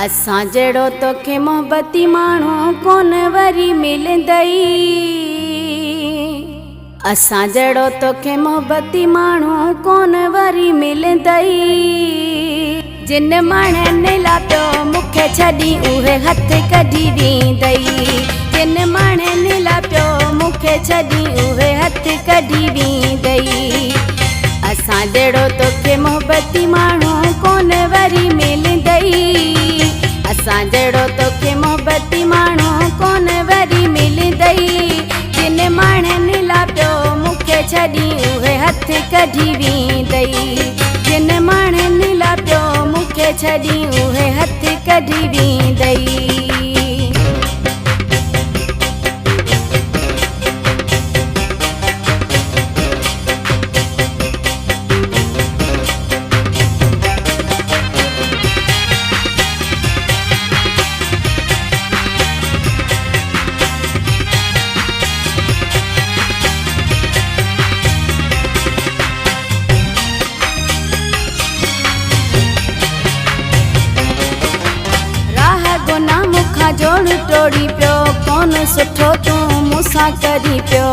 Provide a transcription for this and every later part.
असां जड़ो तोखे मोहब्बती माण्हू कोन वरी मिलंदई। असां जड़ो तोखे मोहब्बती माण्हू कोन वरी मिलंदई। जिन माण्हुनि लाइ मूंखे छॾी उहे हथ कढी वेंदई। जिन माण्हुनि लाइ मूंखे छॾी उहे हथ कढी वेंदई। असां जड़ो तोखे मोहब्बती माण्हू कोन वरी मिलंदई। असां जड़ो तोखे मोहब्बती माण्हू कोन वरी मिलंदई। जिन माण्हुनि लाइ मूंखे छॾी उहे हथ कढी वेंदई। जिन माण्हुनि लाइ मूंखे छॾी उहे हथ कढी वेंदई। जोड़ टोड़ी पियो कोन सुठो तूं मूंसां करी पियो।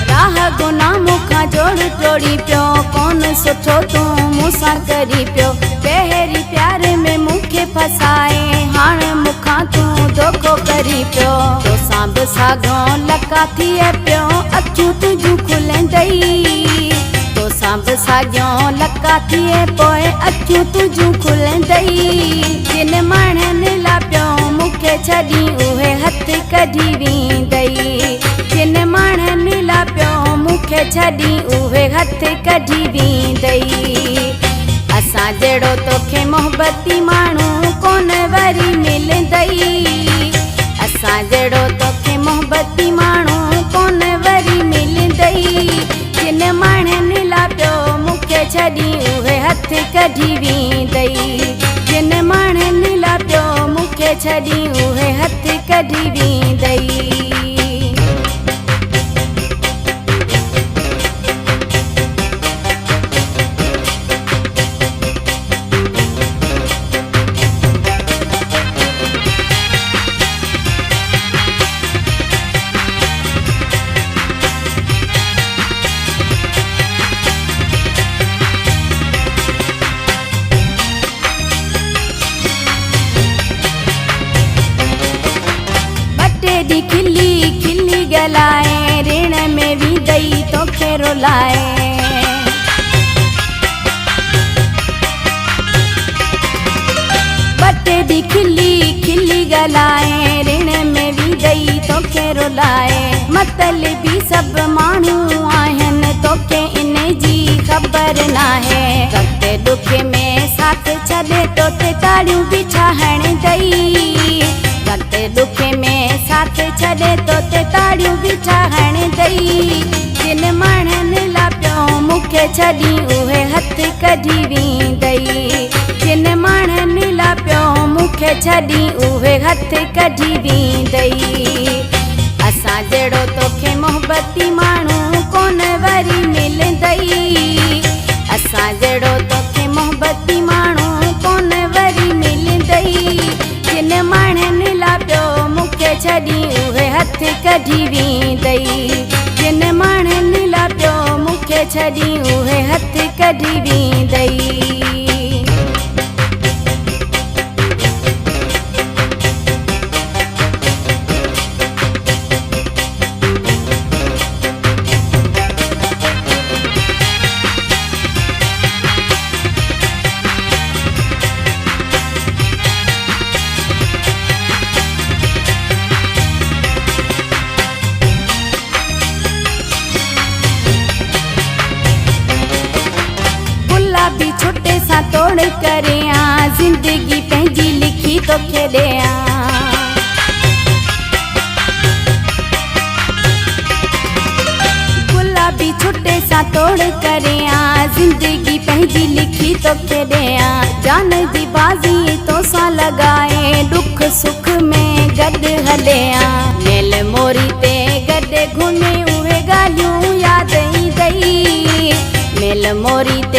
राह गुनाह मूंखां जोड़ टोड़ी पियो कोन सुठो तूं मूंसां करी पियो। पहिरीं प्यार में मूंखे फसाए हाणे मूंखां तूं धोखो करी पियो। तोसां बि साॻियो लका थिए पियो अखियूं तुंहिंजूं खुलंदई। तोसां बि साॻियो लका थिए पोइ अखियूं तुंहिंजूं खुलंदई। जिन माण्हुनि लाइ मूंखे छॾी उहे हथ कढी वेंदई। जिन माण्हुनि लाइ मूंखे छॾी उहे हथ कढी वेंदई। असां जड़ो तोखे मोहब्बती माण्हू कोन वरी मिलंदई। असां जड़ो तोखे मोहब्बती माण्हू कोन वरी मिलंदई। जिन माण्हुनि लाइ मूंखे छॾी उहे हथ कढी वेंदई। जिन माण्हुनि लाइ मूंखे छॾी उहे हथ कढी वेंदई। खिली खिली गलाए ऋण में भी दई तोखे रुलाए। बटे दी खिली खिली गलाए ऋण में भी दई तोखे रुलाए। मतलबी सभु माण्हू आहिनि तोखे इन जी ख़बर नाहे। वक़्त दुख में साथ छॾे तोते ताड़ियूं बि छा हणंदई। वक़्त दुख में साथ छॾे तोते ताड़ियूं बि छा हणंदई। जिन माण्हुनि लाइ मूंखे छॾी उहे हथ कढी वेंदई। जिन माण्हुनि लाइ मूंखे छॾी उहे हथ कढी वेंदई। असां जड़ो तोखे मोहब्बती माण्हू कोन वरी मिलंदई। असां जड़ो तोखे मोहब्बती माण्हू कोन वरी मिलंदई। जिन माण्हुनि लाइ मूंखे छॾी उहे हथ कढी वेंदई। जिन माण्हुनि लाइ मूंखे छॾी उहे हथ कढी वेंदई। गुलाबी छुटे सां तोड़ करे जिंदगी पंहिंजी लिखी तोखे ॾियां। गुलाबी छुटे सां तोड़ करे जिंदगी पंहिंजी लिखी तोखे ॾियां। जान जी बाज़ी तोसां लॻाए दुख सुख में गॾु हलिया। मेल मोरी ते गॾु घुमे उहे ॻाल्हियूं यादि ईंदई। मेल मोरी ते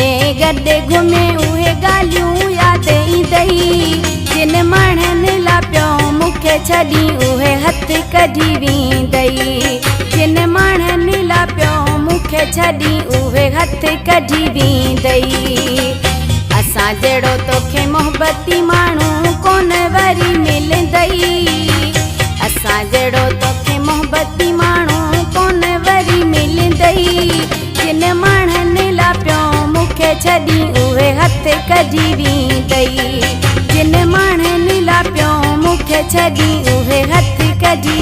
छॾी उहे हथ कढी वेंदई जिन माण्हुनि लाइ पियो मूंखे छॾी उहे हथ कढी वेंदई असां जहिड़ो तोखे मोहबती माण्हू कोन वरी मिलंदई असां जहिड़ो तोखे मोहबती माण्हू कोन वरी मिलंदई जिन माण्हुनि लाइ पियो मूंखे छॾी उहे हथ कढी वेंदई जिन माण्हुनि लाइ पियो मूंखे छॾी उहे हथ कढी